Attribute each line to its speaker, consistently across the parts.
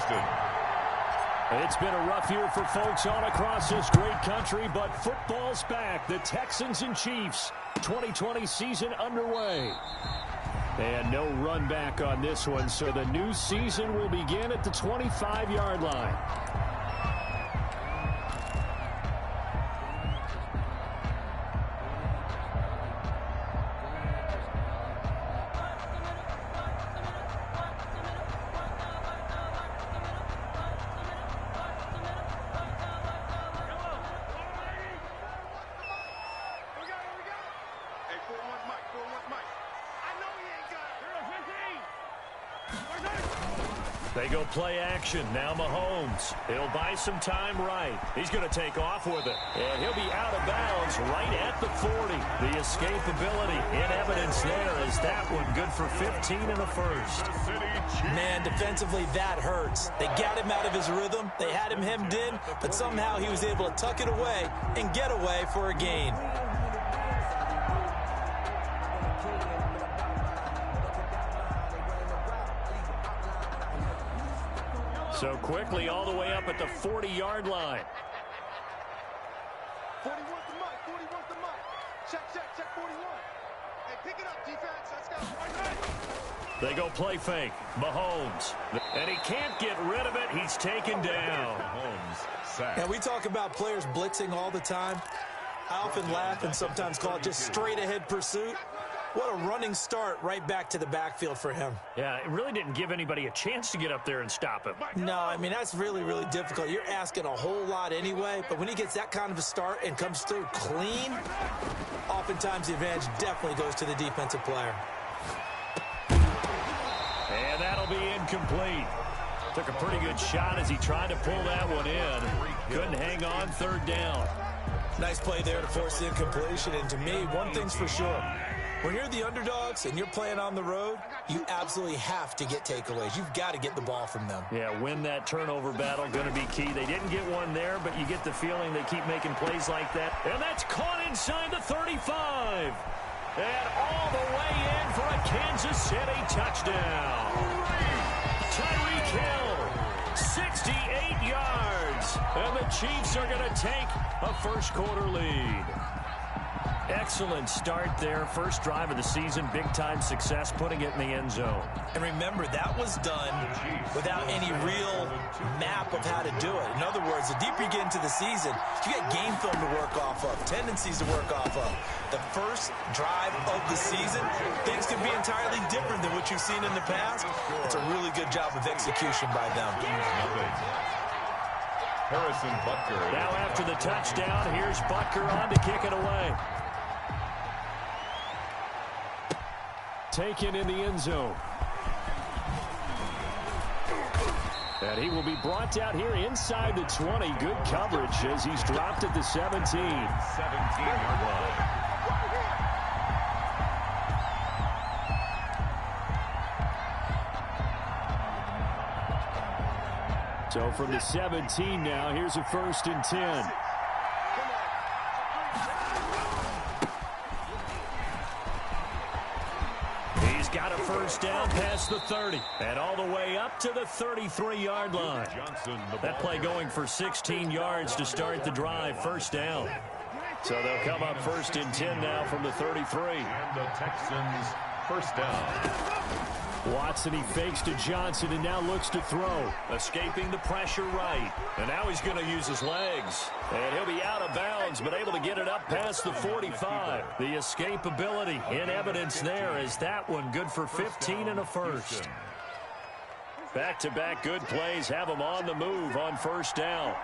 Speaker 1: Houston.
Speaker 2: It's been a rough year for folks all across this great country, but football's back. The Texans and Chiefs, 2020 season underway. And no run back on this one, so the new season will begin at the 25-yard line. They go play action. Now Mahomes. He'll buy some time right. He's going to take off with it. And he'll be out of bounds right at the 40. The escapability in evidence there is that one good for 15 and a first.
Speaker 3: Man, defensively, that hurts. They got him out of his rhythm. They had him hemmed in, but somehow he was able to tuck it away and get away for a gain.
Speaker 2: So quickly all the way up at the 40-yard line.
Speaker 4: 41 to Mike, 41 to Mike. Check 41. Hey, pick it up, defense. Let's go.
Speaker 2: They go play fake. Mahomes. And he can't get rid of it. He's taken down.
Speaker 1: Mahomes sacked.
Speaker 3: Now, we talk about players blitzing all the time. I often laugh and sometimes call it just straight-ahead pursuit. What a running start right back to the backfield for him.
Speaker 2: Yeah, it really didn't give anybody a chance to get up there and stop him.
Speaker 3: No, I mean, that's really, really difficult. You're asking a whole lot anyway, but when he gets that kind of a start and comes through clean, oftentimes the advantage definitely goes to the defensive player.
Speaker 2: And that'll be incomplete. Took a pretty good shot as he tried to pull that one in. Couldn't hang on third down.
Speaker 3: Nice play there to force the incompletion, and to me, one thing's for sure. When you're the underdogs and you're playing on the road, you absolutely have to get takeaways. You've got to get the ball from them.
Speaker 2: Yeah, win that turnover battle, going to be key. They didn't get one there, but you get the feeling they keep making plays like that. And that's caught inside the 35. And all the way in for a Kansas City touchdown. Tyreek Hill, 68 yards. And the Chiefs are going to take a first-quarter lead. Excellent start there. First drive of the season. Big-time success, putting it in the end zone.
Speaker 3: And remember, that was done without any real map of how to do it. In other words, the deeper you get into the season, you got game film to work off of, tendencies to work off of. The first drive of the season, things can be entirely different than what you've seen in the past. It's a really good job of execution by them.
Speaker 1: Harrison Butker.
Speaker 2: Now after the touchdown, here's Butker on to kick it away. Taken in the end zone. And he will be brought down here inside the 20. Good coverage as he's dropped at the 17.
Speaker 1: 17-yard line.
Speaker 2: So from the 17 now, here's a 1st and 10. He's got a first down past the 30 and all the way up to the 33-yard line. That play going for 16 yards to start the drive. First down. So they'll come up 1st and 10 now from the 33.
Speaker 1: And the Texans first down.
Speaker 2: Watson, he fakes to Johnson and now looks to throw. Escaping the pressure right. And now he's going to use his legs. And he'll be out of bounds, but able to get it up past the 45. The escapability in evidence there is that one good for 15 and a first. Back-to-back good plays have him on the move on first down.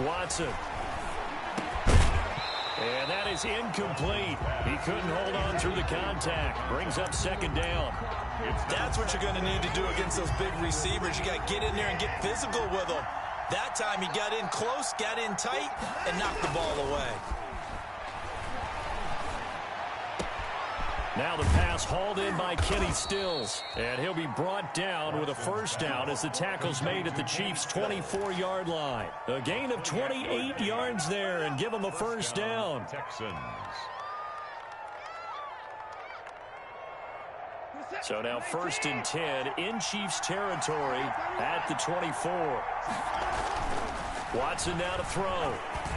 Speaker 2: Watson. And that is incomplete. He couldn't hold on through the contact. Brings up second down.
Speaker 3: That's what you're going to need to do against those big receivers. You got to get in there and get physical with them. That time he got in close, got in tight, and knocked the ball away.
Speaker 2: Now the pass hauled in by Kenny Stills. And he'll be brought down with a first down as the tackle's made at the Chiefs' 24-yard line. A gain of 28 yards there and give him a first down.
Speaker 1: Texans.
Speaker 2: So now 1st and 10 in Chiefs territory at the 24. Watson now to throw.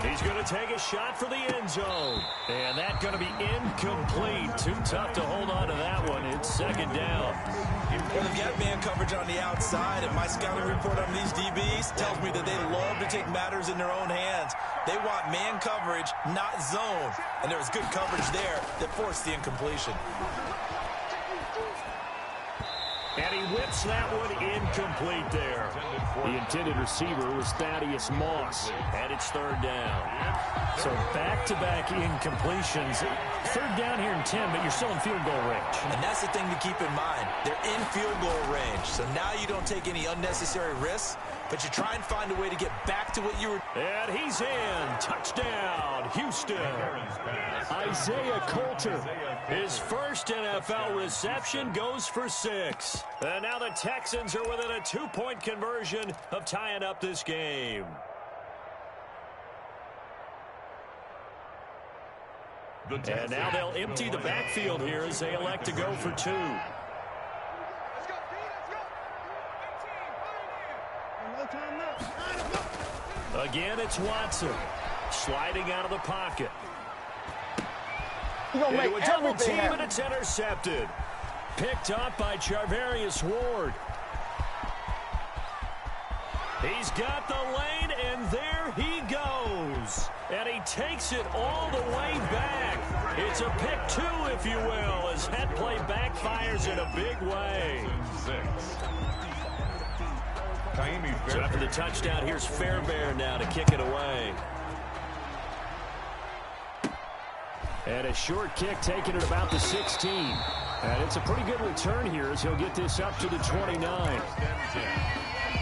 Speaker 2: He's going to take a shot for the end zone. And that's going to be incomplete. Too tough to hold on to that one. It's 2nd down.
Speaker 3: Well, they've got man coverage on the outside, and my scouting report on these DBs tells me that they love to take matters in their own hands. They want man coverage, not zone. And there was good coverage there that forced the incompletion.
Speaker 2: And he whips that one incomplete there. The intended receiver was Thaddeus Moss, and it's 3rd down. So back-to-back incompletions. 3rd down here in 10, but you're still in field goal range.
Speaker 3: And that's the thing to keep in mind. They're in field goal range. So now you don't take any unnecessary risks, but you try and find a way to get back to what you were.
Speaker 2: And he's in. Touchdown, Houston. Isaiah Coulter. His first NFL reception goes for 6. And now the Texans are within a 2-point conversion of tying up this game. And now they'll empty the backfield here as they elect to go for 2. Again, it's Watson. Sliding out of the pocket. Into a double team, and it's intercepted. Picked up by Charvarius Ward. He's got the lane, and there he goes. And he takes it all the way back. It's a pick 2, if you will, as that play backfires in a big way. So after the touchdown, here's Fairbairn now to kick it away. And a short kick taken at about the 16. And it's a pretty good return here as he'll get this up to the 29.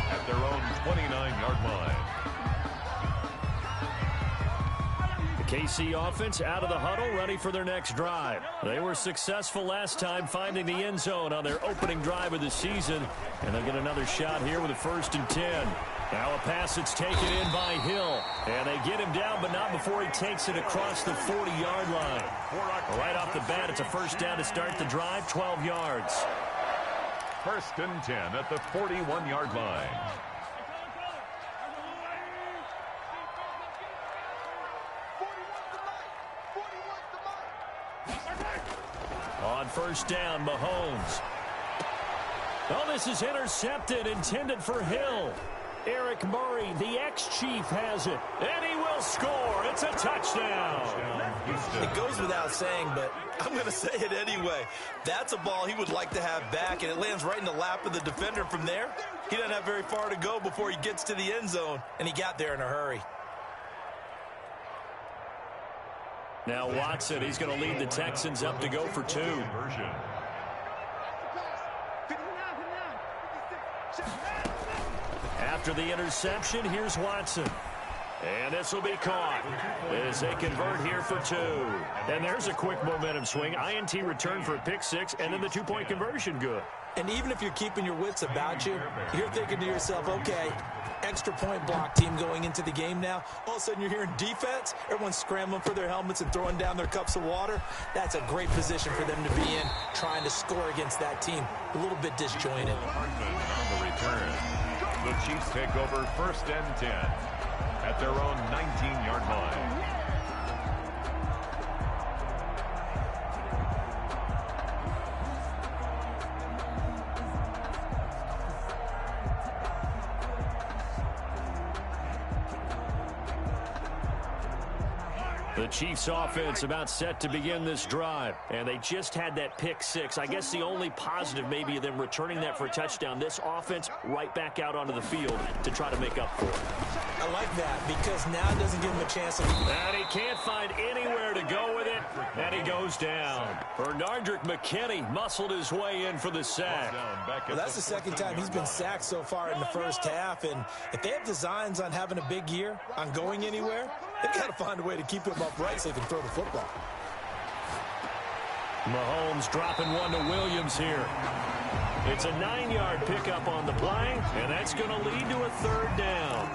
Speaker 1: At their own 29-yard line.
Speaker 2: The KC offense out of the huddle, ready for their next drive. They were successful last time finding the end zone on their opening drive of the season. And they'll get another shot here with a 1st and 10. Now a pass that's taken in by Hill. And they get him down, but not before he takes it across the 40-yard line. Right off the bat, it's a 1st down to start the drive, 12 yards.
Speaker 1: 1st and 10 at the 41-yard line.
Speaker 2: On 1st down, Mahomes. Oh, this is intercepted, intended for Hill. Eric Murray, the ex-Chief, has it. And he will score. It's a touchdown.
Speaker 3: It goes without saying, but I'm going to say it anyway. That's a ball he would like to have back, and it lands right in the lap of the defender from there. He doesn't have very far to go before he gets to the end zone, and he got there in a hurry.
Speaker 2: Now Watson, he's going to lead the Texans up to go for 2. After the interception, here's Watson. And this will be caught as they convert here for 2. And there's a quick momentum swing. INT return for a pick 6, and then the 2-point conversion good.
Speaker 3: And even if you're keeping your wits about you, you're thinking to yourself, okay, extra point block team going into the game now. All of a sudden you're hearing defense. Everyone's scrambling for their helmets and throwing down their cups of water. That's a great position for them to be in, trying to score against that team. A little bit disjointed.
Speaker 1: On the return, the Chiefs take over 1st and 10 at their own 19-yard line.
Speaker 2: The Chiefs offense about set to begin this drive. And they just had that pick 6. I guess the only positive maybe of them returning that for a touchdown. This offense right back out onto the field to try to make up for it.
Speaker 3: I like that because now it doesn't give him a chance.
Speaker 2: And he can't find anywhere to go with it. And he goes down. Bernardrick McKinney muscled his way in for the sack.
Speaker 3: Well, that's the 2nd time he's been sacked so far in the first half. And if they have designs on having a big year, on going anywhere, they've got to find a way to keep him upright so they can throw the football.
Speaker 2: Mahomes dropping one to Williams here. It's a 9-yard pickup on the play, and that's going to lead to a 3rd down.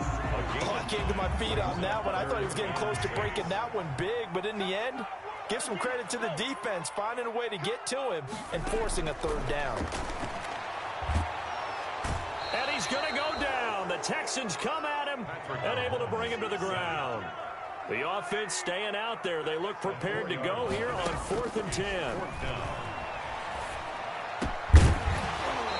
Speaker 3: Oh, I came to my feet on that one. I thought he was getting close to breaking that one big, but in the end, Give some credit to the defense, finding a way to get to him and forcing a third down.
Speaker 2: And he's going to go down. The Texans come at him and able to bring him to the ground. The offense staying out there. They look prepared to go here on 4th and 10.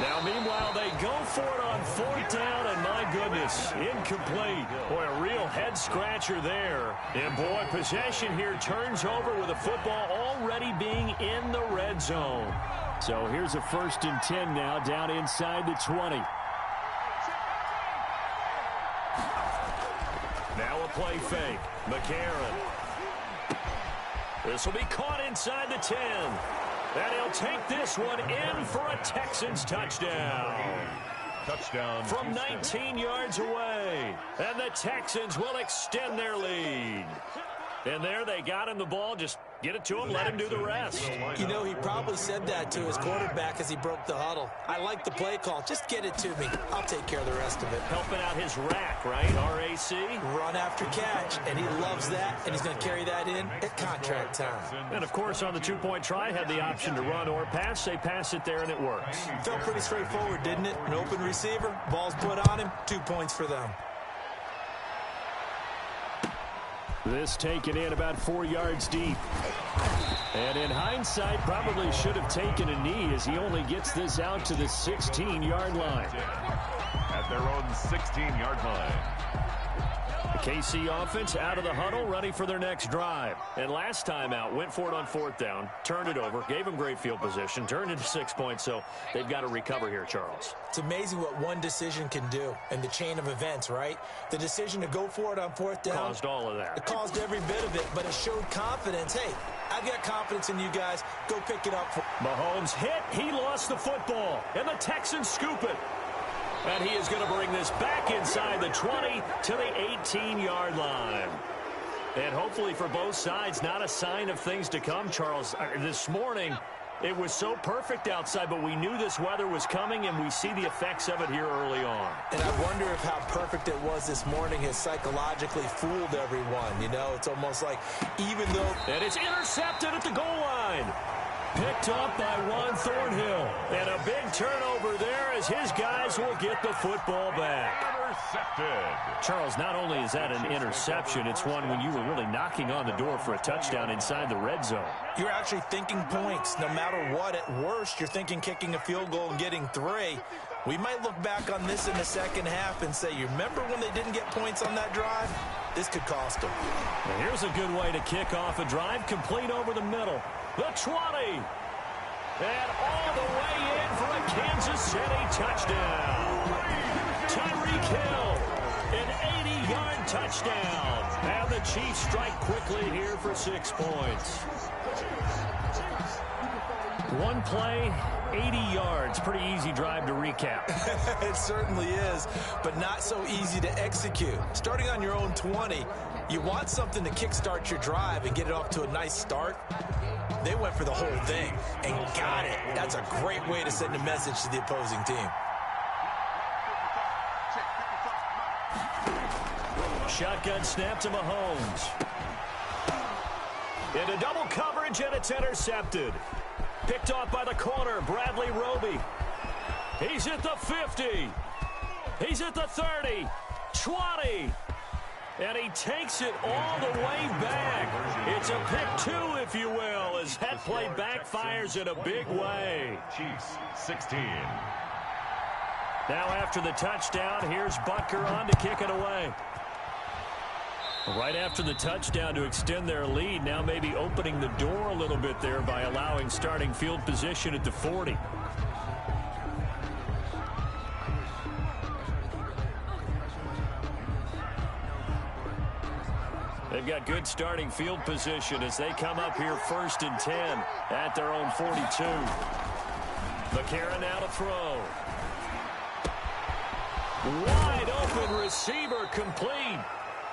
Speaker 2: Now, meanwhile, they go for it on 4th down, and my goodness, incomplete. Boy, a real head-scratcher there. And, boy, possession here turns over with the football already being in the red zone. So here's a 1st and 10 now, down inside the 20. Now a play fake. McCarron. This will be caught inside the 10. And he'll take this one in for a Texans touchdown.
Speaker 1: Touchdown.
Speaker 2: From 19 yards away. And the Texans will extend their lead. And there they got him the ball. Just get it to him, let him do the rest.
Speaker 3: You know, he probably said that to his quarterback as he broke the huddle. I like the play call. Just get it to me. I'll take care of the rest of it.
Speaker 2: Helping out his rack, right? RAC.
Speaker 3: Run after catch, and he loves that, and he's going to carry that in at contract time.
Speaker 2: And, of course, on the two-point try, had the option to run or pass. They pass it there, and it works.
Speaker 3: Felt pretty straightforward, didn't it? An open receiver, ball's put on him, 2 points for them.
Speaker 2: This taken in about 4 yards deep. And in hindsight, probably should have taken a knee as he only gets this out to the 16-yard line.
Speaker 1: At their own 16-yard line.
Speaker 2: The KC offense out of the huddle, ready for their next drive. And last time out, went for it on 4th down, turned it over, gave them great field position, turned into 6 points, so they've got to recover here, Charles.
Speaker 3: It's amazing what one decision can do in the chain of events, right? The decision to go for it on 4th down.
Speaker 2: Caused all of that.
Speaker 3: It caused every bit of it, but it showed confidence. Hey, I've got confidence in you guys. Go pick it up.
Speaker 2: Mahomes hit. He lost the football. And the Texans scoop it. And he is going to bring this back inside the 20 to the 18-yard line. And hopefully for both sides, not a sign of things to come, Charles. This morning, it was so perfect outside, but we knew this weather was coming, and we see the effects of it here early on.
Speaker 3: And I wonder if how perfect it was this morning has psychologically fooled everyone. You know, it's almost like even though...
Speaker 2: And it's intercepted at the goal line. Picked up by Juan Thornhill. And a big turnover there as his guys will get the football back.
Speaker 1: Intercepted.
Speaker 2: Charles, not only is that an interception, it's one when you were really knocking on the door for a touchdown inside the red zone.
Speaker 3: You're actually thinking points. No matter what, at worst, you're thinking kicking a field goal and getting 3. We might look back on this in the second half and say, you remember when they didn't get points on that drive? This could cost them.
Speaker 2: Well, here's a good way to kick off a drive, complete over the middle. The 20. And all the way in for a Kansas City touchdown. Tyreek Hill, an 80-yard touchdown. And the Chiefs strike quickly here for 6 points. One play, 80 yards. Pretty easy drive to recap.
Speaker 3: It certainly is, but not so easy to execute. Starting on your own 20, you want something to kickstart your drive and get it off to a nice start. They went for the whole thing and got it. That's a great way to send a message to the opposing team.
Speaker 2: Shotgun snap to Mahomes. Into double coverage, and it's intercepted. Picked off by the corner, Bradley Roby. He's at the 50. He's at the 30. 20. And he takes it all the way back. It's a pick 2, if you will, as that play backfires in a big way.
Speaker 1: Chiefs 16.
Speaker 2: Now after the touchdown, here's Butker on to kick it away. Right after the touchdown to extend their lead, now maybe opening the door a little bit there by allowing starting field position at the 40. They've got good starting field position as they come up here 1st and 10 at their own 42. McCarron now to throw. Wide open receiver complete.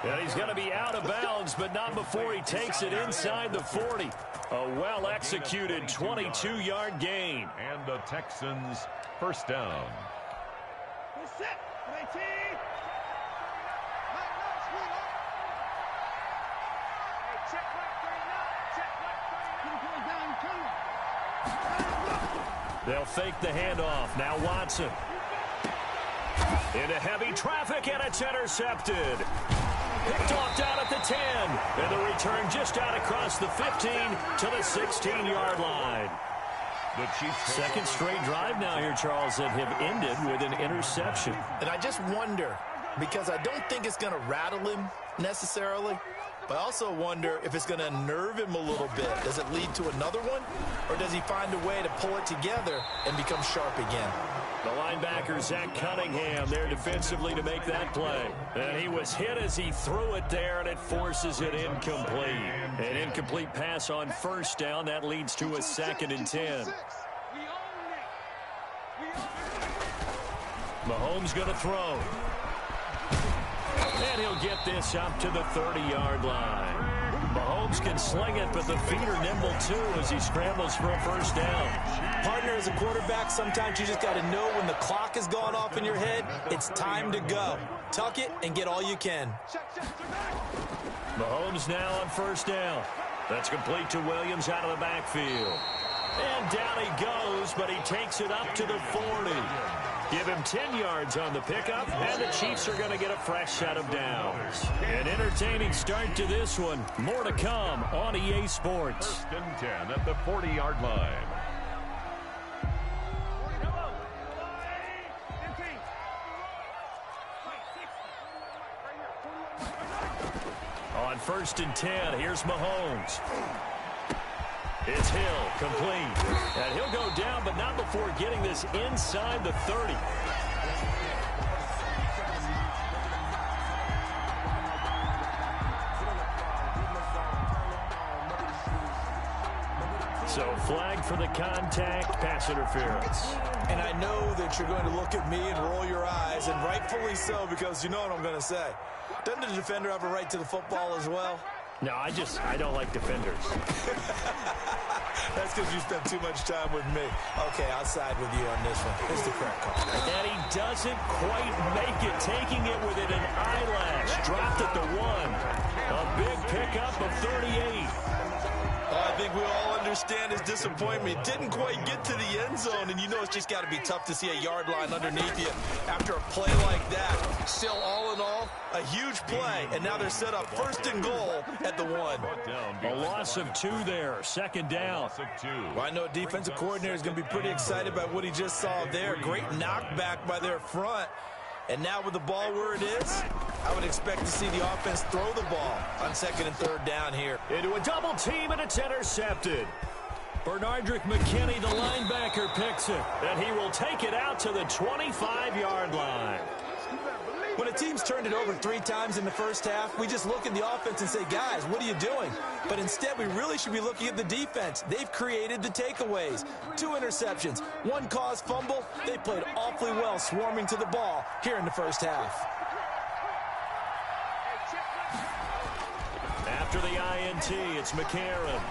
Speaker 2: And he's going to be out of bounds, but not before he takes it inside the 40. A well-executed 22-yard gain.
Speaker 1: And the Texans first down.
Speaker 2: They'll fake the handoff. Now Watson. Into heavy traffic, and it's intercepted. Picked off down at the 10. And the return just out across the 15 to the 16-yard line.
Speaker 1: The Chiefs
Speaker 2: second straight drive now here, Charles, that have ended with an interception.
Speaker 3: And I just wonder, because I don't think it's going to rattle him necessarily, but I also wonder if it's going to unnerve him a little bit. Does it lead to another one, or does he find a way to pull it together and become sharp again?
Speaker 2: The linebacker, Zach Cunningham, there defensively to make that play. And he was hit as he threw it there, and it forces it incomplete. An incomplete pass on first down. That leads to a 2nd and 10. Mahomes going to throw. And he'll get this up to the 30-yard line. Mahomes can sling it, but the feet are nimble, too, as he scrambles for a first down.
Speaker 3: Partner, as a quarterback, sometimes you just got to know when the clock has gone off in your head, it's time to go. Tuck it and get all you can.
Speaker 2: Mahomes now on first down. That's complete to Williams out of the backfield. And down he goes, but he takes it up to the 40. Give him 10 yards on the pickup, and the Chiefs are going to get a fresh set of downs. An entertaining start to this one. More to come on EA Sports.
Speaker 1: 1st and 10 at the 40-yard line.
Speaker 2: On 1st and 10, here's Mahomes. It's Hill, complete. And he'll go down, but not before getting this inside the 30. So flag for the contact, pass interference.
Speaker 3: And I know that you're going to look at me and roll your eyes, and rightfully so, because you know what I'm going to say. Doesn't the defender have a right to the football as well?
Speaker 2: No, I don't like defenders.
Speaker 3: That's because you spent too much time with me. Okay, I'll side with you on this one. It's the correct call.
Speaker 2: And he doesn't quite make it, taking it within an eyelash. Dropped at the 1. A big pickup of 38.
Speaker 3: I think we all understand his disappointment. Didn't quite get to the end zone, and you know it's just got to be tough to see a yard line underneath you after a play like that. Still, all in all, a huge play, and now they're set up 1st and goal at the 1.
Speaker 2: A loss of 2 there, 2nd down.
Speaker 3: Well, I know a defensive coordinator is going to be pretty excited about what he just saw there. Great knockback by their front. And now with the ball where it is, I would expect to see the offense throw the ball on 2nd and 3rd down here.
Speaker 2: Into a double team, and it's intercepted. Bernardrick McKinney, the linebacker, picks it. And he will take it out to the 25-yard line.
Speaker 3: When a team's turned it over 3 times in the first half, we just look at the offense and say, guys, what are you doing? But instead, we really should be looking at the defense. They've created the takeaways. 2 interceptions, 1 caused fumble. They played awfully well swarming to the ball here in the first half.
Speaker 2: After the INT, it's McCarron.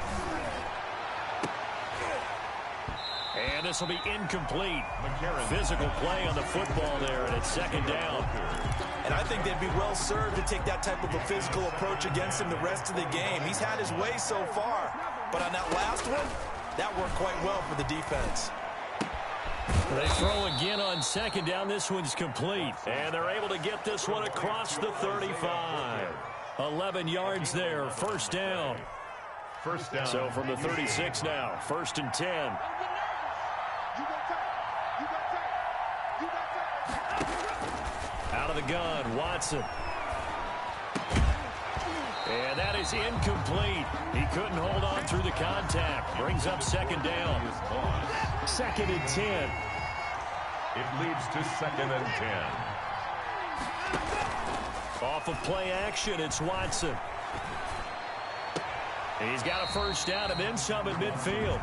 Speaker 2: And this will be incomplete. Physical play on the football there, and it's 2nd down.
Speaker 3: And I think they'd be well served to take that type of a physical approach against him the rest of the game. He's had his way so far. But on that last one, that worked quite well for the defense.
Speaker 2: They throw again on 2nd down. This one's complete. And they're able to get this one across the 35. 11 yards there, 1st down. So from the 36 now, 1st and 10. Out of the gun, Watson. And that is incomplete. He couldn't hold on through the contact. Brings up 2nd down. 2nd and 10.
Speaker 1: It leads to 2nd and 10.
Speaker 2: Off of play action, it's Watson. He's got a first down and then some in midfield.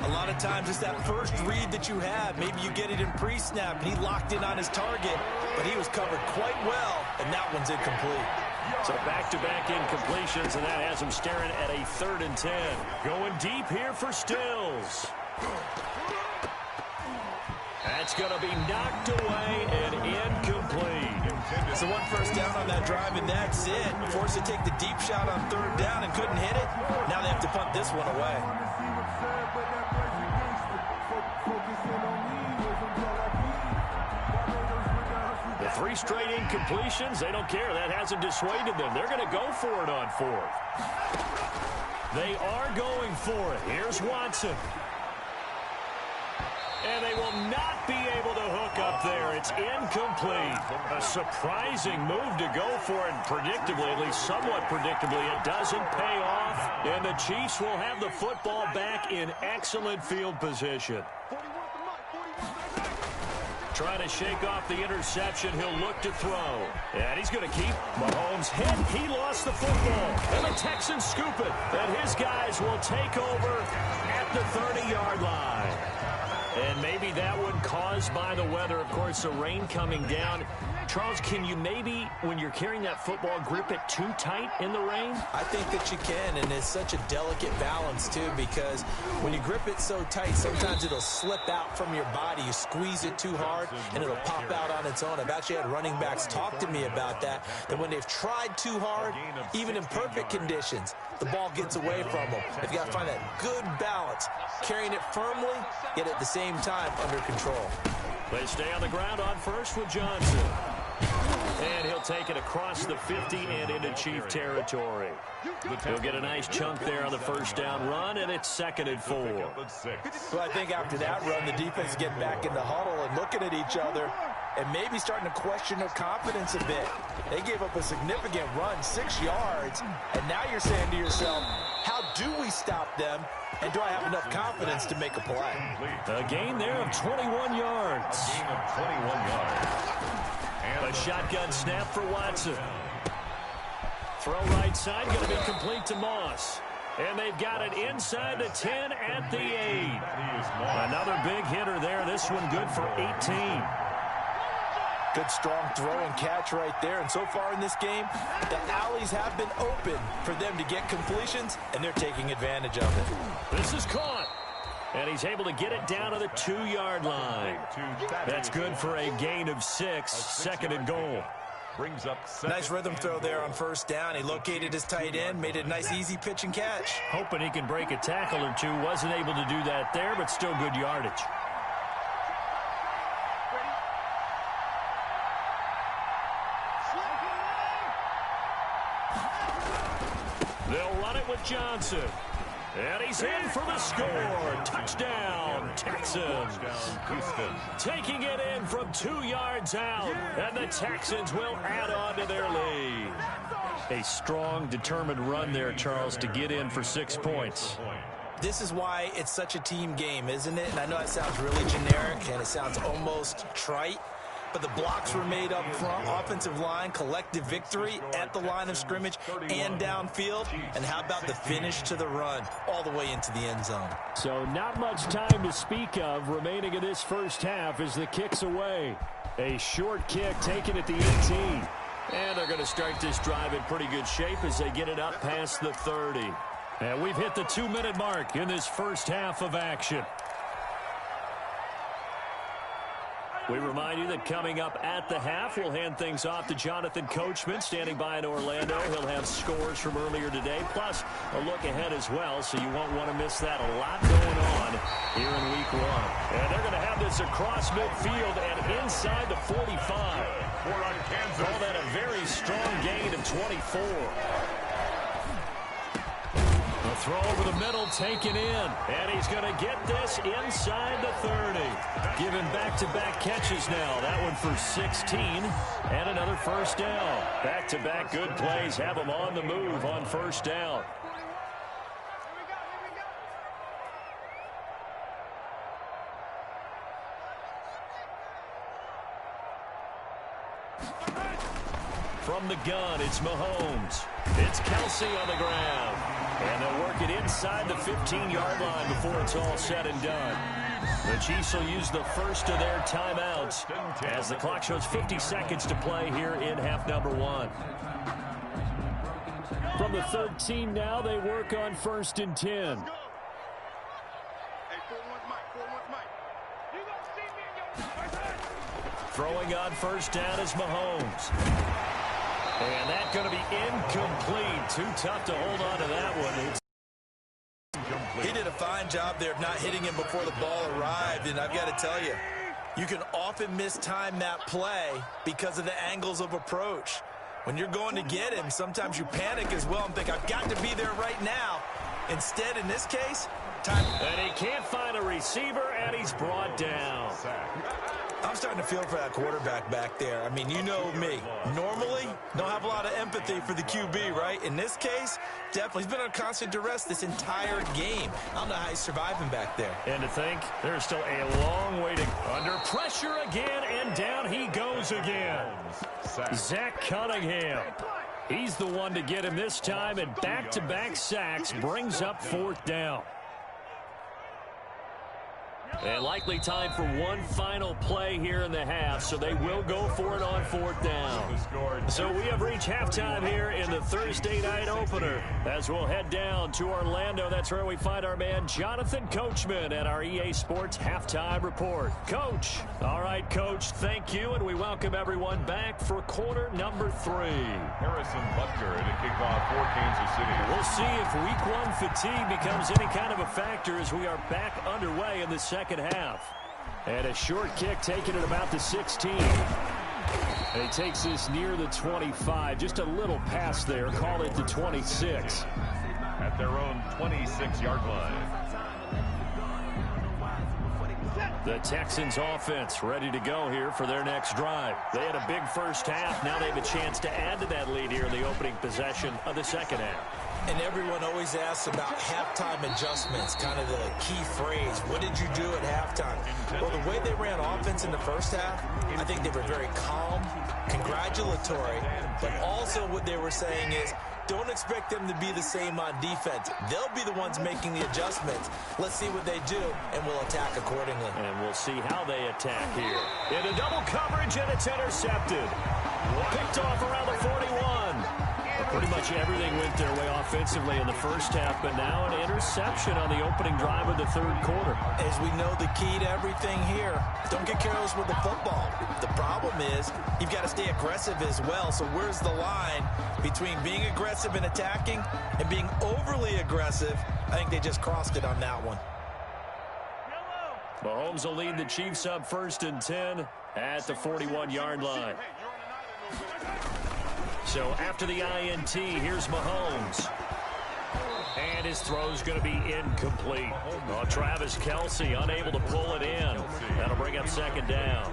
Speaker 3: A lot of times it's that first read that you have. Maybe you get it in pre-snap, and he locked in on his target, but he was covered quite well, and that one's incomplete.
Speaker 2: So back-to-back incompletions, and that has him staring at a 3rd and 10. Going deep here for Stills. That's going to be knocked away and incomplete.
Speaker 3: So 1 first down on that drive, and that's it. Forced to take the deep shot on 3rd down and couldn't hit it. Now they have to punt this one away.
Speaker 2: 3 straight incompletions. They don't care. That hasn't dissuaded them. They're going to go for it on 4th. They are going for it. Here's Watson. And they will not be able to hook up there. It's incomplete. A surprising move to go for it. Predictably, at least somewhat predictably, it doesn't pay off. And the Chiefs will have the football back in excellent field position. Trying to shake off the interception. He'll look to throw. And he's going to keep. Mahomes hit. He lost the football. And the Texans scoop it. And his guys will take over at the 30-yard line. And maybe that one caused by the weather. Of course, the rain coming down. Charles, can you maybe, when you're carrying that football, grip it too tight in the rain?
Speaker 3: I think that you can, and it's such a delicate balance, too, because when you grip it so tight, sometimes it'll slip out from your body. You squeeze it too hard, and it'll pop out on its own. I've actually had running backs talk to me about that when they've tried too hard, even in perfect conditions, the ball gets away from them. They've got to find that good balance, carrying it firmly, yet at the same time under control.
Speaker 2: They stay on the ground on first with Johnson. And he'll take it across the 50 and into Chief territory. He'll get a nice chunk there on the first down run, and it's 2nd and 4.
Speaker 3: Well, I think after that run, the defense getting back in the huddle and looking at each other and maybe starting to question their confidence a bit. They gave up a significant run, 6 yards, and now you're saying to yourself, how do we stop them, and do I have enough confidence to make a play?
Speaker 2: A gain there of 21 yards.
Speaker 1: A gain of 21 yards.
Speaker 2: A shotgun snap for Watson. Throw right side, going to be complete to Moss. And they've got it inside the 10 at the 8. Another big hitter there. This one good for 18.
Speaker 3: Good strong throw and catch right there. And so far in this game, the alleys have been open for them to get completions, and they're taking advantage of it.
Speaker 2: This is caught. And he's able to get it down to the 2-yard line. That's good for a gain of 6, 2nd and goal.
Speaker 1: Brings up
Speaker 3: nice rhythm throw there on first down. He located his tight end, made it a nice easy pitch and catch.
Speaker 2: Hoping he can break a tackle or two. Wasn't able to do that there, but still good yardage. They'll run it with Johnson. And he's in for the score. Touchdown, Texans. Taking it in from 2 yards out. And the Texans will add on to their lead. A strong, determined run there, Charles, to get in for 6 points.
Speaker 3: This is why it's such a team game, isn't it? And I know it sounds really generic and it sounds almost trite. But the blocks were made up front, offensive line, collective victory at the line of scrimmage and downfield. And how about the finish to the run all the way into the end zone?
Speaker 2: So not much time to speak of remaining in this first half as the kick's away. A short kick taken at the 18. And they're going to start this drive in pretty good shape as they get it up past the 30. And we've hit the 2-minute mark in this first half of action. We remind you that coming up at the half, we'll hand things off to Jonathan Coachman, standing by in Orlando. He'll have scores from earlier today, plus a look ahead as well, so you won't want to miss that. A lot going on here in Week 1. And they're going to have this across midfield and inside the 45. Call that a very strong gain of 24. A throw over the middle, taken in. And he's going to get this inside the 30. Giving back-to-back catches now. That one for 16. And another first down. Back-to-back good plays have him on the move on first down. From the gun, it's Mahomes. It's Kelsey on the ground. And they'll work it inside the 15-yard line before it's all said and done. The Chiefs will use the first of their timeouts as the clock shows 50 seconds to play here in half number 1. From the 13 now, they work on 1st and 10. Throwing on first down is Mahomes. And that's going to be incomplete. Too tough to hold on to that one. He did a fine job there of not hitting him before the ball arrived. And I've got to tell you,
Speaker 3: You can often mistime that play because of the angles of approach. When you're going to get him, sometimes you panic as well and think, I've got to be there right now. Instead, in this case, time.
Speaker 2: And he can't find a receiver, and he's brought down.
Speaker 3: I'm starting to feel for that quarterback back there. I mean, you know me. Normally, don't have a lot of empathy for the QB, right? In this case, definitely. He's been under constant duress this entire game. I don't know how he's surviving back there.
Speaker 2: And to think, there's still a long way to go. Under pressure again, and down he goes again. Zach Cunningham. He's the one to get him this time, and back-to-back sacks brings up 4th down. And likely time for one final play here in the half, so they will go for it on 4th down. So we have reached halftime here in the Thursday night opener. As we'll head down to Orlando, that's where we find our man Jonathan Coachman at our EA Sports Halftime Report. Coach. All right, Coach, thank you, and we welcome everyone back for quarter number 3.
Speaker 1: Harrison Butker to kick off for Kansas City.
Speaker 2: We'll see if week 1 fatigue becomes any kind of a factor as we are back underway in the second half. And a short kick taken at about the 16. And he takes this near the 25. Just a little pass there. Call it the 26.
Speaker 1: At their own 26-yard line.
Speaker 2: The Texans offense ready to go here for their next drive. They had a big first half. Now they have a chance to add to that lead here in the opening possession of the second half.
Speaker 3: And everyone always asks about halftime adjustments, kind of the key phrase. What did you do at halftime? Well, the way they ran offense in the first half, I think they were very calm, congratulatory, but also what they were saying is, don't expect them to be the same on defense. They'll be the ones making the adjustments. Let's see what they do, and we'll attack accordingly.
Speaker 2: And we'll see how they attack here. In a double coverage, and it's intercepted. Picked off around the 41. Pretty much everything went their way offensively in the first half, but now an interception on the opening drive of the third quarter.
Speaker 3: As we know, the key to everything here, don't get careless with the football. The problem is you've got to stay aggressive as well. So where's the line between being aggressive and attacking and being overly aggressive? I think they just crossed it on that one.
Speaker 2: Mahomes will lead the Chiefs up 1st and 10 at the 41-yard line. So after the INT, here's Mahomes. And his throw's going to be incomplete. Oh, Travis Kelce unable to pull it in. That'll bring up 2nd down.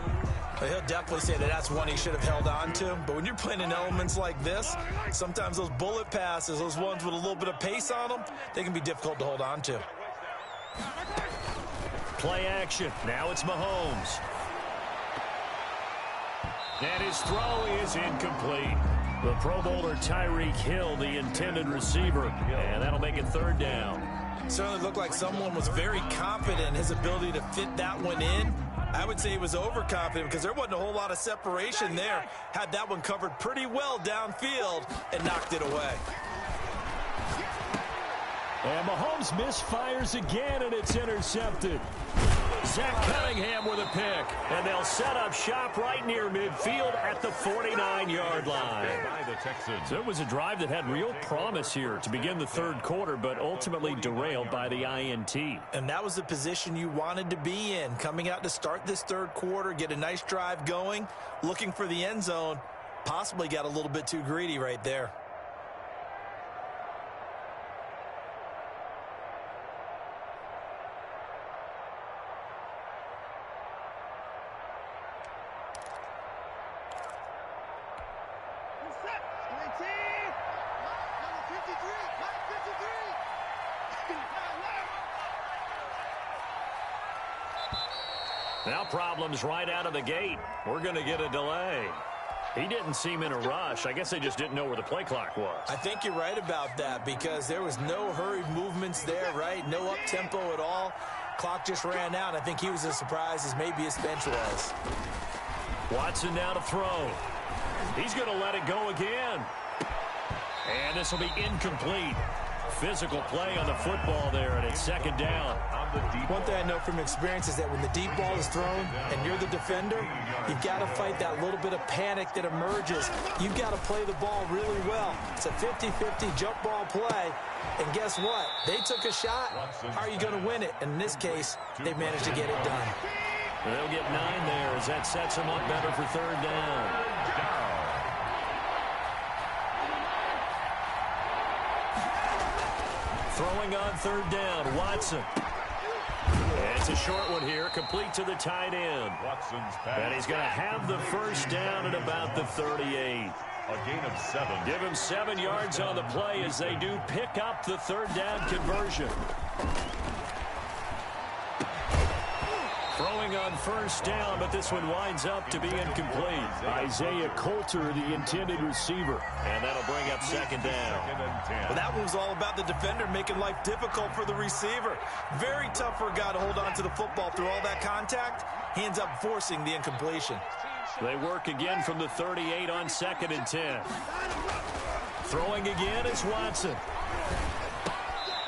Speaker 3: He'll definitely say that that's one he should have held on to. But when you're playing in elements like this, sometimes those bullet passes, those ones with a little bit of pace on them, they can be difficult to hold on to.
Speaker 2: Play action. Now it's Mahomes. And his throw is incomplete. The Pro Bowler Tyreek Hill, the intended receiver, and that'll make it 3rd down.
Speaker 3: Certainly looked like someone was very confident in his ability to fit that one in. I would say he was overconfident because there wasn't a whole lot of separation there. Had that one covered pretty well downfield and knocked it away.
Speaker 2: And Mahomes misfires again, and it's intercepted. Zach Cunningham with a pick, and they'll set up shop right near midfield at the 49-yard line. So it was a drive that had real promise here to begin the third quarter, but ultimately derailed by the INT.
Speaker 3: And that was the position you wanted to be in, coming out to start this third quarter, get a nice drive going, looking for the end zone, possibly got a little bit too greedy right there.
Speaker 2: Now problems right out of the gate. We're going to get a delay. He didn't seem in a rush. I guess they just didn't know where the play clock was.
Speaker 3: I think you're right about that because there was no hurried movements there, right? No up-tempo at all. Clock just ran out. I think he was as surprised as maybe his bench was.
Speaker 2: Watson now to throw. He's going to let it go again. And this will be incomplete. Physical play on the football there, and it's 2nd down.
Speaker 3: One thing I know from experience is that when the deep ball is thrown and you're the defender, you've got to fight that little bit of panic that emerges. You've got to play the ball really well. It's a 50-50 jump ball play, and guess what? They took a shot. How are you going to win it? And in this case, they managed to get it done.
Speaker 2: They'll get 9 there as that sets them up better for third down. Throwing on third down, Watson. It's a short one here, complete to the tight end.
Speaker 1: Watson's pass.
Speaker 2: And he's going to have the first down at about the 38.
Speaker 1: A gain of 7.
Speaker 2: Give him 7 yards on the play as they do pick up the third down conversion. Throwing on first down, but this one winds up to be incomplete. Isaiah Coulter, the intended receiver. And that'll bring up second down.
Speaker 3: Well, that one was all about the defender making life difficult for the receiver. Very tough for a guy to hold on to the football through all that contact. He ends up forcing the incompletion.
Speaker 2: They work again from the 38 on 2nd and 10. Throwing again is Watson.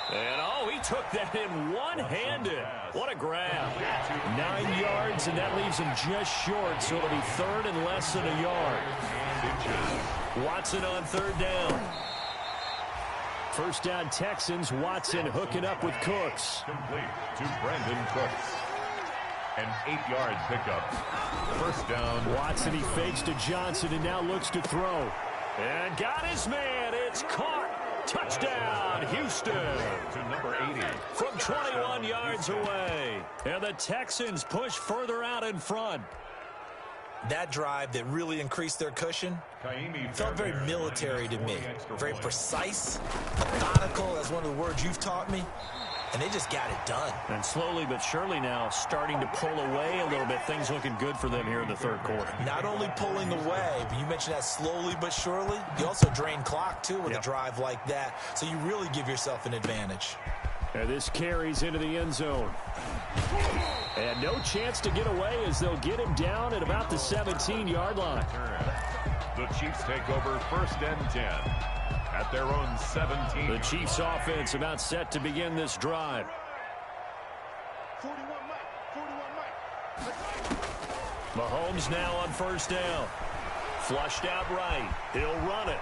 Speaker 2: And, oh, he took that in one-handed. What a grab. 9 yards, and that leaves him just short, so it'll be third and less than a yard. Watson on third down. First down Texans. Watson hooking up with Cooks.
Speaker 1: Complete to Brandon Cooks. An 8-yard pickup. First down.
Speaker 2: Watson, he fakes to Johnson and now looks to throw. And got his man. It's caught. Touchdown, Houston.
Speaker 1: To number 80.
Speaker 2: From 21 yards away. And the Texans push further out in front.
Speaker 3: That drive that really increased their cushion felt very military to me. Very precise, methodical. That's one of the words you've taught me. And they just got it done.
Speaker 2: And slowly but surely now starting to pull away a little bit. Things looking good for them here in the third quarter.
Speaker 3: Not only pulling away, but you mentioned that slowly but surely. You also drain clock, too, with a drive like that. So you really give yourself an advantage.
Speaker 2: And this carries into the end zone. And no chance to get away as they'll get him down at about the 17-yard line.
Speaker 1: The Chiefs take over first and 10. At their own 17.
Speaker 2: The Chiefs offense about set to begin this drive.
Speaker 4: 41 Mike.
Speaker 2: Mahomes now on first down. Flushed out right. He'll run it.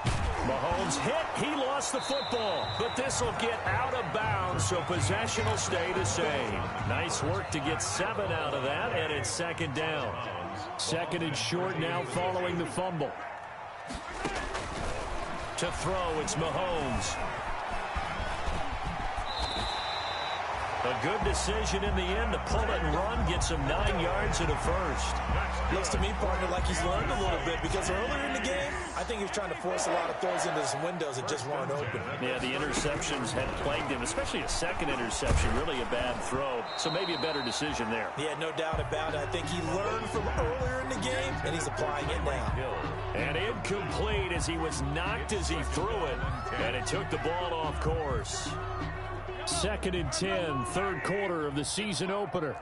Speaker 2: Mahomes hit. He lost the football. But this will get out of bounds, so possession will stay the same. Nice work to get 7 out of that, and it's second down. Second and short now following the fumble. To throw, it's Mahomes. A good decision in the end to pull it and run, gets him 9 yards and a first.
Speaker 3: Looks to me, partner, like he's learned a little bit because earlier in the game, I think he was trying to force a lot of throws into some windows that just weren't open.
Speaker 2: Yeah, the interceptions had plagued him, especially a second interception, really a bad throw. So maybe a better decision there.
Speaker 3: Yeah, no doubt about it. I think he learned from earlier in the game, and he's applying it now.
Speaker 2: And incomplete as he was knocked as he threw it, and it took the ball off course. Second and 10, third quarter of the season opener.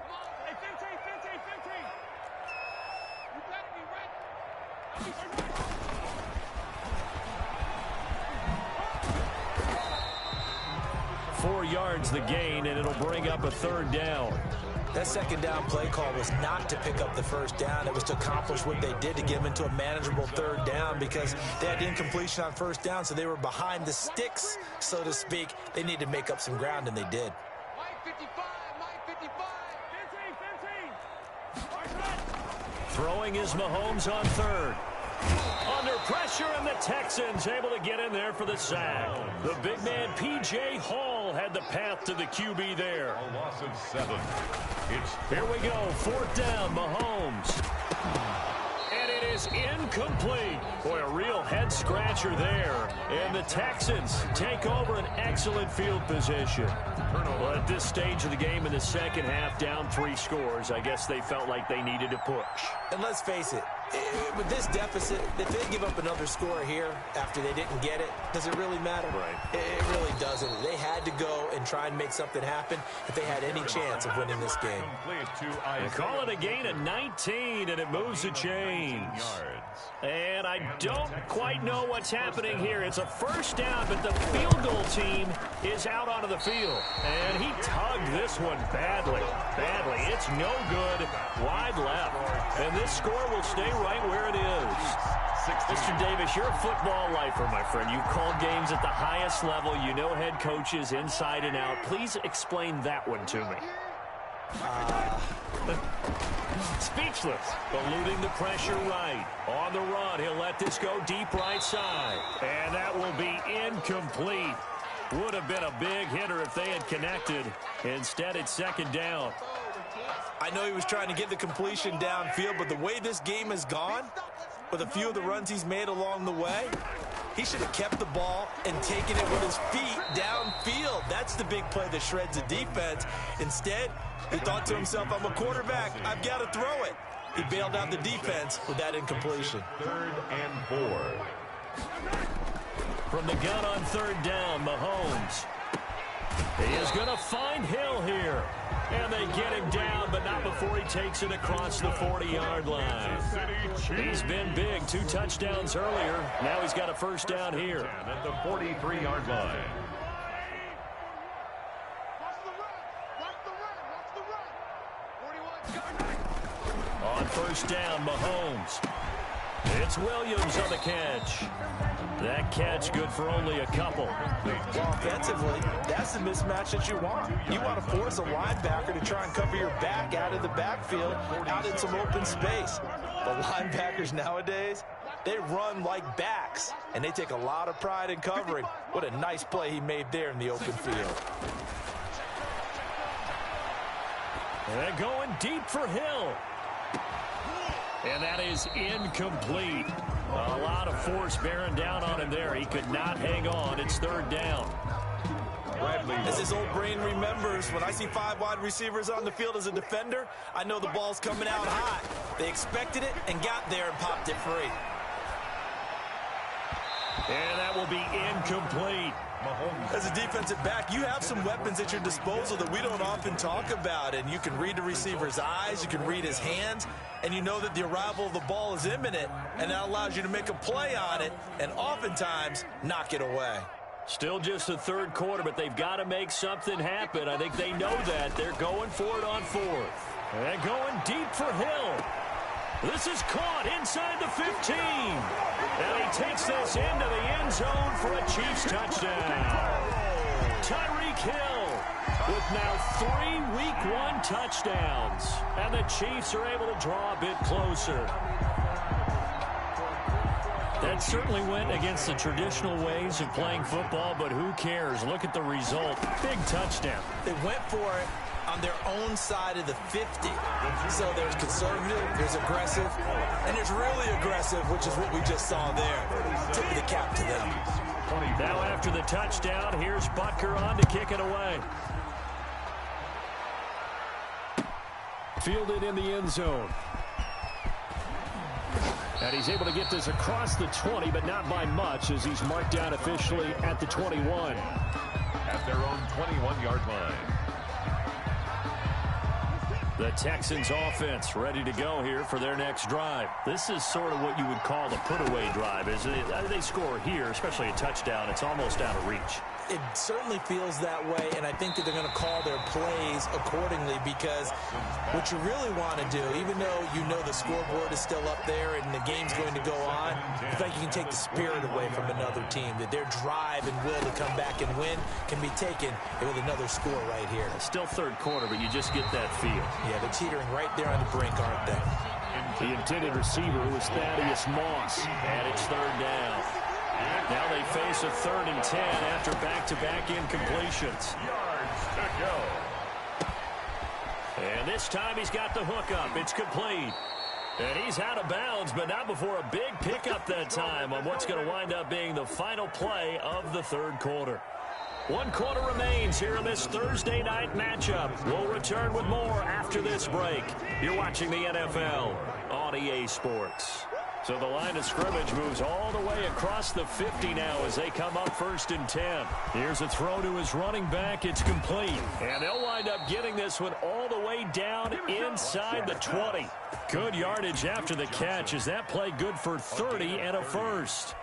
Speaker 2: Four yards the gain, and it'll bring up a third down.
Speaker 3: That second down play call was not to pick up the first down. It was to accomplish what they did to get them into a manageable third down because they had incompletion on first down, so they were behind the sticks, so to speak. They needed to make up some ground, and they did.
Speaker 4: Mike 55, Mike 55.
Speaker 2: Throwing is Mahomes on third. Under pressure, and the Texans able to get in there for the sack. The big man, P.J. Hall, had the path to the QB there.
Speaker 1: A loss of 7.
Speaker 2: Here we go, fourth down, Mahomes. And it is incomplete. Boy, a real head-scratcher there. And the Texans take over an excellent field position. Well, at this stage of the game in the second half, down 3 scores, I guess they felt like they needed to push.
Speaker 3: And let's face it, with this deficit, if they give up another score here after they didn't get it, does it really matter?
Speaker 2: Right.
Speaker 3: It really doesn't. They had to go and try and make something happen if they had any chance of winning this game.
Speaker 2: They call it a gain of 19, and it moves the chains. And I don't quite know what's happening here. It's a first down, but the field goal team is out onto the field. And he tugged this one badly. It's no good. Wide left. And this score will stay right where it is. Mr. Davis, you're a football lifer, my friend. You call games at the highest level. You know head coaches inside and out. Please explain that one to me. Speechless. Eluding the pressure right. On the run, he'll let this go deep right side. And that will be incomplete. Would have been a big hitter if they had connected. Instead, it's second down.
Speaker 3: I know he was trying to get the completion downfield, but the way this game has gone, with a few of the runs he's made along the way, he should have kept the ball and taken it with his feet downfield. That's the big play that shreds the defense. Instead, he thought to himself, I'm a quarterback. I've got to throw it. He bailed out the defense with that incompletion.
Speaker 1: 3rd and 4.
Speaker 2: From the gun on 3rd down, Mahomes. He is going to find Hill here. And they get him down, but not before he takes it across the 40-yard line. He's been big. 2 touchdowns earlier. Now he's got a first down here.
Speaker 1: At the 43-yard line.
Speaker 2: On first down, Mahomes. It's Williams on the catch. That catch good for only a couple.
Speaker 3: Well, offensively, that's the mismatch that you want. You want to force a linebacker to try and cover your back out of the backfield, out in some open space. The linebackers nowadays, they run like backs, and they take a lot of pride in covering. What a nice play he made there in the open field.
Speaker 2: And they're going deep for Hill. And that is incomplete. A lot of force bearing down on him there. He could not hang on. It's 3rd down.
Speaker 3: As his old brain remembers, when I see 5 wide receivers on the field as a defender, I know the ball's coming out hot. They expected it and got there and popped it free.
Speaker 2: And that will be incomplete.
Speaker 3: As a defensive back, you have some weapons at your disposal that we don't often talk about, and you can read the receiver's eyes, you can read his hands, and you know that the arrival of the ball is imminent, and that allows you to make a play on it and oftentimes knock it away.
Speaker 2: Still just the 3rd quarter, but they've got to make something happen. I think they know that. They're going for it on 4th. And going deep for Hill. This is caught inside the 15. And he takes this into the end zone for a Chiefs touchdown. Tyreek Hill with now 3 Week 1 touchdowns. And the Chiefs are able to draw a bit closer. That certainly went against the traditional ways of playing football, but who cares? Look at the result. Big touchdown.
Speaker 3: They went for it on their own side of the 50. So there's conservative, there's aggressive, and there's really aggressive, which is what we just saw there. Tip of the cap to them.
Speaker 2: Now after the touchdown, here's Butker on to kick it away. Fielded in the end zone. And he's able to get this across the 20, but not by much, as he's marked down officially at the 21.
Speaker 1: At their own 21-yard line.
Speaker 2: The Texans offense ready to go here for their next drive. This is sort of what you would call a put-away drive. As they score here, especially a touchdown, it's almost out of reach.
Speaker 3: It certainly feels that way, and I think that they're going to call their plays accordingly, because what you really want to do, even though you know the scoreboard is still up there and the game's going to go on, I think you can take the spirit away from another team, that their drive and will to come back and win can be taken with another score right here.
Speaker 2: It's still 3rd quarter, but you just get that feel.
Speaker 3: Yeah, they're teetering right there on the brink, aren't they?
Speaker 2: The intended receiver was Thaddeus Moss, and it's 3rd down. Now they face a 3rd and 10 after back-to-back incompletions.
Speaker 1: Yards to go.
Speaker 2: And this time he's got the hook up. It's complete. And he's out of bounds, but not before a big pickup that time on what's going to wind up being the final play of the 3rd quarter. 1 quarter remains here in this Thursday night matchup. We'll return with more after this break. You're watching the NFL on EA Sports. So the line of scrimmage moves all the way across the 50 now as they come up 1st and 10. Here's a throw to his running back. It's complete. And they'll wind up getting this one all the way down inside the 20. Good yardage after the catch. Is that play good for 30 and a first?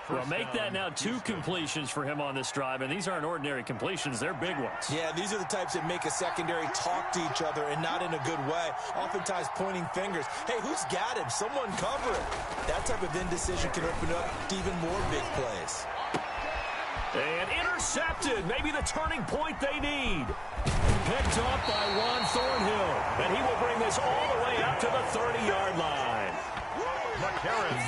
Speaker 2: Well, make that now 2 completions for him on this drive, and these aren't ordinary completions. They're big ones.
Speaker 3: Yeah, these are the types that make a secondary talk to each other, and not in a good way. Oftentimes pointing fingers. Hey, who's got him? Someone cover it. That type of indecision can open up to even more big plays.
Speaker 2: And intercepted. Maybe the turning point they need. picked off by Juan Thornhill. And he will bring this all the way up to the 30-yard line.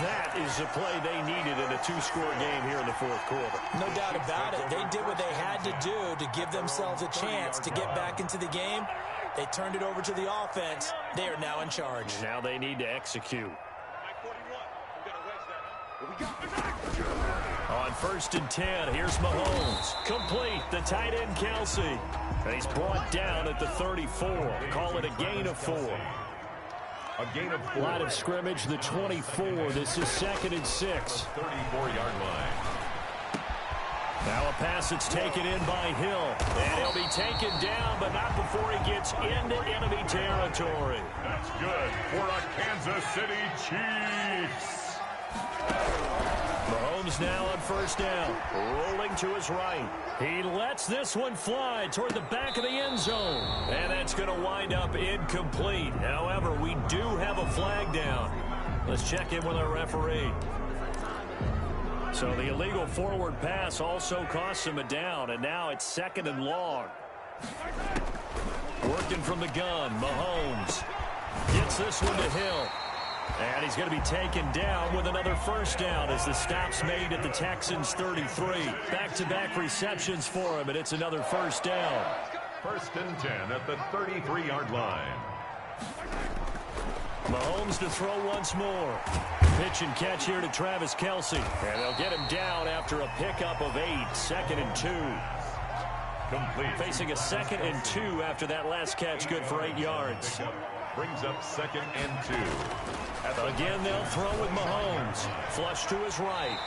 Speaker 2: That is the play they needed in a two-score game here in the fourth quarter.
Speaker 3: No doubt about it. They did what they had to do to give themselves a chance to get back into the game. They turned it over to the offense. They are now in charge.
Speaker 2: Now they need to execute. On 1st and 10, here's Mahomes. Complete, the tight end Kelsey. And he's brought down at the 34. Call it a gain of 4.
Speaker 1: A gain of 4.
Speaker 2: Line of scrimmage, the 24. This is 2nd and 6.
Speaker 1: 34-yard line.
Speaker 2: Now a pass that's taken in by Hill. And he'll be taken down, but not before he gets into enemy territory.
Speaker 1: That's good for a Kansas City Chiefs.
Speaker 2: Mahomes now on 1st down, rolling to his right. He lets this one fly toward the back of the end zone. And that's going to wind up incomplete. However, we do have a flag down. Let's check in with our referee. So the illegal forward pass also costs him a down, and now it's 2nd and long. Working from the gun, Mahomes gets this one to Hill. And he's going to be taken down with another 1st down as the stop's made at the Texans' 33. Back-to-back receptions for him, and it's another 1st down.
Speaker 1: 1st and 10 at the 33-yard line.
Speaker 2: Mahomes to throw once more. Pitch and catch here to Travis Kelce. And they'll get him down after a pickup of 8. 2nd and 2.
Speaker 1: Complete.
Speaker 2: Facing a 2nd and 2 after that last catch, good for 8 yards.
Speaker 1: Brings up 2nd and 2.
Speaker 2: Again, they'll throw with Mahomes. Flush to his right.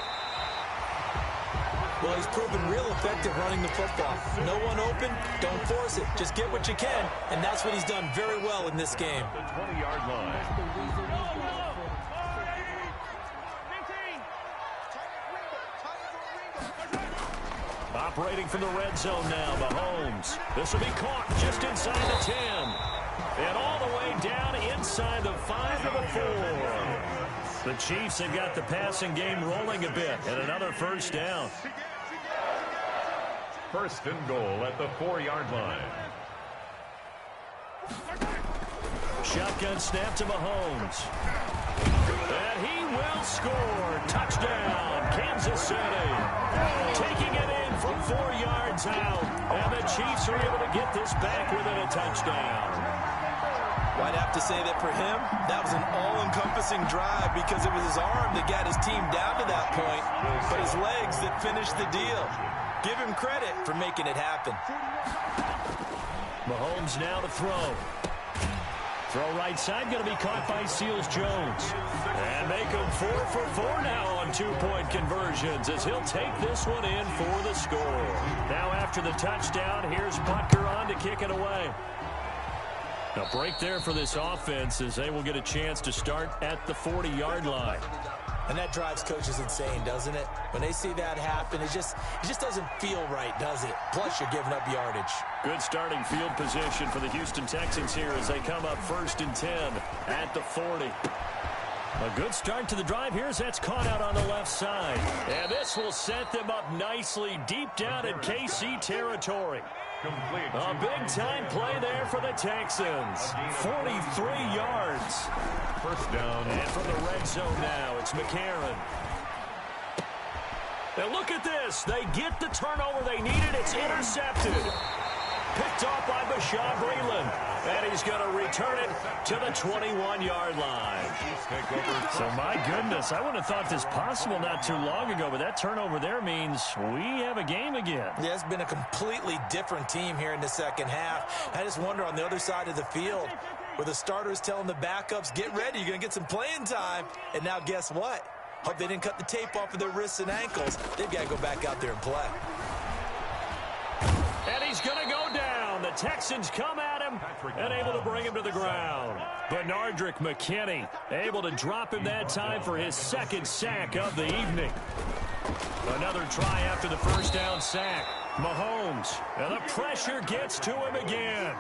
Speaker 3: Well, he's proven real effective running the football. No one open, don't force it. Just get what you can, and that's what he's done very well in this game.
Speaker 1: The 20-yard line.
Speaker 2: Operating from the red zone now, Mahomes. This will be caught just inside the 10. And all the way down inside the 5 to the 4. The Chiefs have got the passing game rolling a bit. And another 1st down.
Speaker 1: 1st and goal at the 4-yard line.
Speaker 2: Shotgun snap to Mahomes. And he will score. Touchdown, Kansas City. Taking it in from 4 yards out. And the Chiefs are able to get this back within a touchdown.
Speaker 3: I'd have to say that for him, that was an all-encompassing drive because it was his arm that got his team down to that point, but his legs that finished the deal. Give him credit for making it happen.
Speaker 2: Mahomes now to throw. Throw right side, going to be caught by Seals-Jones. And make him 4 for 4 now on 2-point conversions as he'll take this one in for the score. Now after the touchdown, here's Butker on to kick it away. A break there for this offense as they will get a chance to start at the 40-yard line.
Speaker 3: And that drives coaches insane, doesn't it? When they see that happen, it just doesn't feel right, does it? Plus, you're giving up yardage.
Speaker 2: Good starting field position for the Houston Texans here as they come up 1st and 10 at the 40. A good start to the drive here as that's caught out on the left side. And this will set them up nicely deep down in KC territory. A big-time play there for the Texans. 43 yards.
Speaker 1: 1st down.
Speaker 2: And from the red zone now, it's McCarron. And look at this. They get the turnover they needed. It's intercepted. Picked off by Bashaud Breeland. And he's going to return it to the 21-yard line. So, my goodness, I wouldn't have thought this possible not too long ago, but that turnover there means we have a game again.
Speaker 3: Yeah, it's been a completely different team here in the second half. I just wonder on the other side of the field, where the starters telling the backups, get ready, you're going to get some playing time. And now guess what? Hope they didn't cut the tape off of their wrists and ankles. They've got to go back out there and play.
Speaker 2: And he's going to go down. The Texans come at him and able to bring him to the ground. Benardrick McKinney able to drop him that time for his 2nd sack of the evening. Another try after the 1st down sack. Mahomes, and the pressure gets to him again.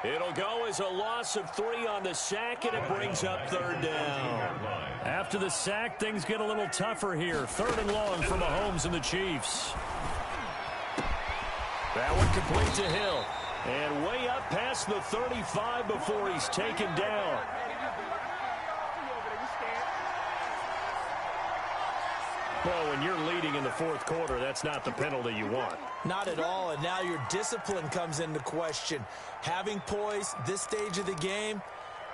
Speaker 2: It'll go as a loss of 3 on the sack, and it brings up 3rd down. After the sack, things get a little tougher here. 3rd and long for Mahomes and the Chiefs. That one complete to Hill. And way up past the 35 before he's taken down. Well, when you're leading in the fourth quarter, that's not the penalty you want.
Speaker 3: Not at all, and now your discipline comes into question. Having poise this stage of the game,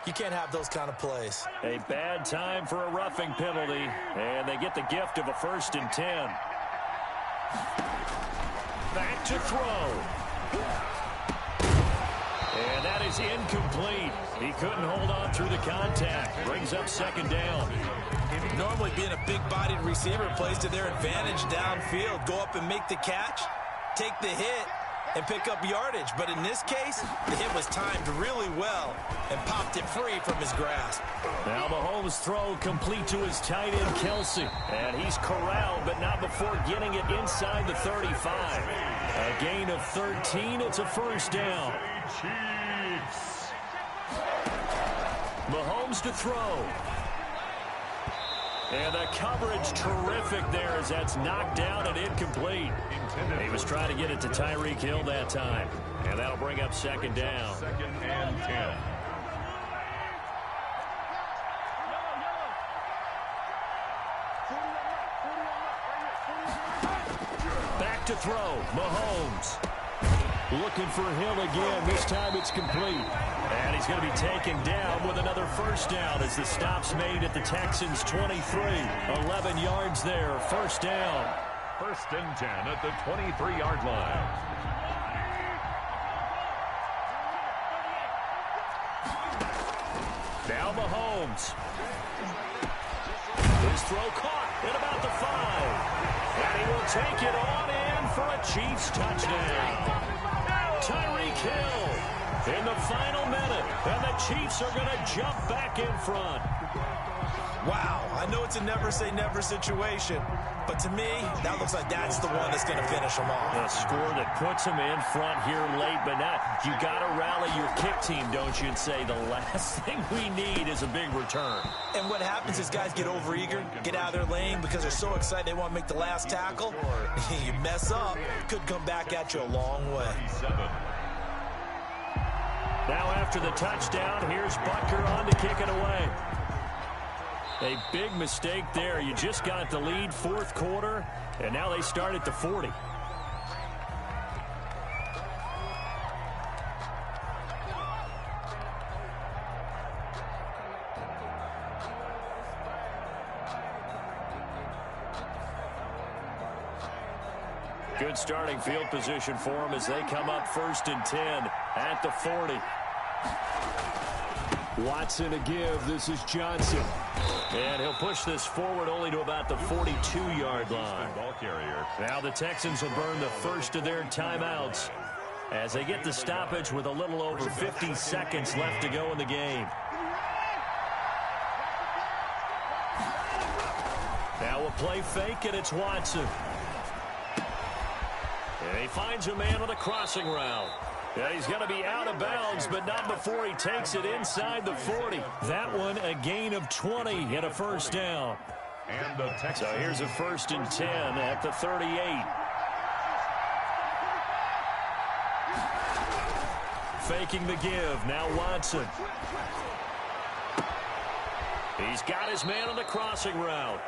Speaker 3: you can't have those kind of plays.
Speaker 2: A bad time for a roughing penalty, and they get the gift of a 1st and 10. Back to throw. And that is incomplete. He couldn't hold on through the contact. Brings up 2nd down.
Speaker 3: Normally being a big-bodied receiver plays to their advantage downfield. Go up and make the catch, take the hit, and pick up yardage. But in this case, the hit was timed really well and popped it free from his grasp.
Speaker 2: Now Mahomes' throw complete to his tight end, Kelsey. And he's corralled, but not before getting it inside the 35. A gain of 13. It's a 1st down.
Speaker 1: Chiefs.
Speaker 2: Mahomes to throw. And the coverage terrific there as that's knocked down and incomplete. He was trying to get it to Tyreek Hill that time. And that'll bring up 2nd down.
Speaker 1: 2nd and 10.
Speaker 2: Back to throw. Mahomes. Looking for Hill again. This time it's complete. And he's going to be taken down with another 1st down as the stop's made at the Texans' 23. 11 yards there. 1st down.
Speaker 1: 1st and 10 at the 23-yard line.
Speaker 2: Now Mahomes. His throw caught at about the 5. And he will take it on in for a Chiefs touchdown. Tyreek Hill in the final minute, and the Chiefs are going to jump back in front.
Speaker 3: Wow, I know it's a never-say-never situation, but to me, that looks like that's the one that's going to finish them off.
Speaker 2: A score that puts them in front here late, but not. You got to rally your kick team, don't you, and say the last thing we need is a big return.
Speaker 3: And what happens is guys get overeager, get out of their lane because they're so excited they want to make the last tackle. You mess up, could come back at you a long way.
Speaker 2: Now after the touchdown, here's Butker on to kick it away. A big mistake there. You just got the lead 4th quarter, and now they start at the 40. Good starting field position for them as they come up 1st and 10 at the 40. Watson a give. This is Johnson. And he'll push this forward only to about the 42-yard line.
Speaker 1: Ball carrier.
Speaker 2: Now the Texans will burn the first of their timeouts as they get the stoppage with a little over 50 seconds left to go in the game. Now a play fake, and it's Watson. And he finds a man on a crossing route. Yeah, he's going to be out of bounds, but not before he takes it inside the 40. That one, a gain of 20 and a 1st down.
Speaker 1: And the Texans.
Speaker 2: So here's a 1st and 10 at the 38. Faking the give. Now Watson. He's got his man on the crossing route.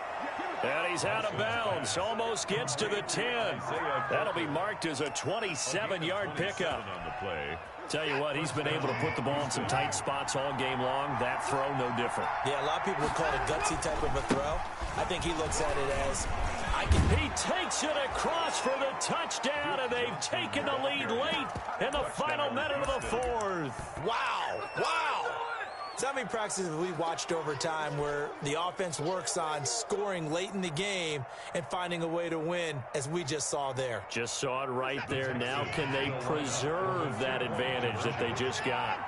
Speaker 2: And he's out of bounds. Almost gets to the 10. That'll be marked as a 27-yard pickup.
Speaker 1: On the play.
Speaker 2: Tell you what, he's been able to put the ball in some tight spots all game long. That throw, no different.
Speaker 3: Yeah, a lot of people would call it a gutsy type of a throw. I think he looks at it as,
Speaker 2: He takes it across for the touchdown, and they've taken the lead late in the final minute of the 4th.
Speaker 3: wow, wow. So many practices we watched over time where the offense works on scoring late in the game and finding a way to win, as we just saw there.
Speaker 2: Just saw it right there. Now can they preserve that advantage that they just got?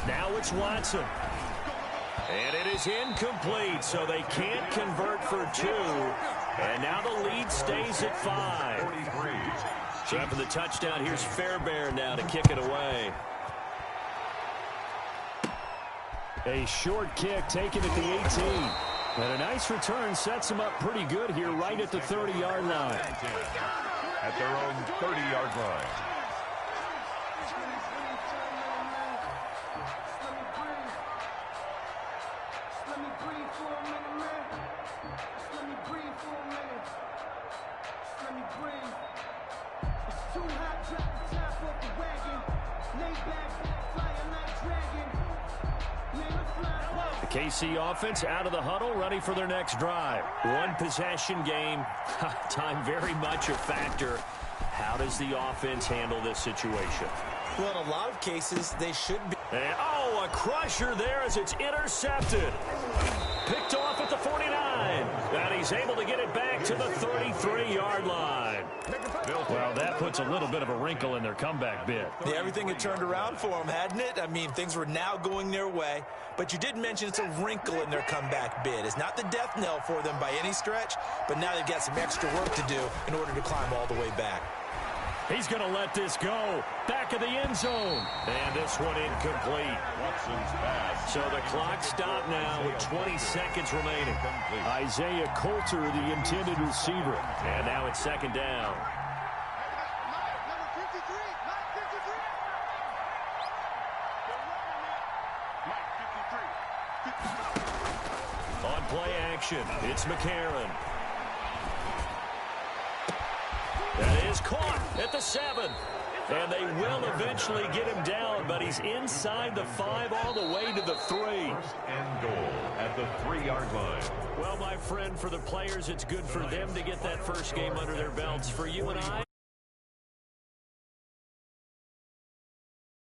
Speaker 2: Now it's Watson. And it is incomplete, so they can't convert for 2. And now the lead stays at 5.
Speaker 1: 43.
Speaker 2: So after the touchdown, here's Fairbairn now to kick it away. A short kick taken at the 18. And a nice return sets them up pretty good here right at the 30-yard line.
Speaker 1: At their own 30-yard line.
Speaker 5: breathe for a minute, man. Just let me breathe for a minute. Just let me breathe. It's too hot, drop the top off the wagon. Lay back, fly a night dragon. Man, let's fly.
Speaker 2: The KC offense out of the huddle, ready for their next drive. One possession game. Time very much a factor. How does the offense handle this situation?
Speaker 3: Well, in a lot of cases, they should be.
Speaker 2: And, a crusher there as it's intercepted. Picked off at the 49. And he's able to get it back to the 33-yard line. Well, that puts a little bit of a wrinkle in their comeback bid.
Speaker 3: Yeah, everything had turned around for them, hadn't it? I mean, things were now going their way. But you did mention it's a wrinkle in their comeback bid. It's not the death knell for them by any stretch, but now they've got some extra work to do in order to climb all the way back.
Speaker 2: He's going to let this go. Back of the end zone. And this one incomplete.
Speaker 1: Watson's pass.
Speaker 2: So the clock stopped now with 20 seconds remaining. Isaiah Coulter, the intended receiver. And now it's second down.
Speaker 4: Number 53.
Speaker 2: On play action, it's McCarron. That is caught at the 7. And they will eventually get him down, but he's inside the 5 all the way to the 3.
Speaker 1: First and goal at the 3-yard line.
Speaker 2: Well, my friend, for the players, it's good for them to get that first game under their belts. For you and I,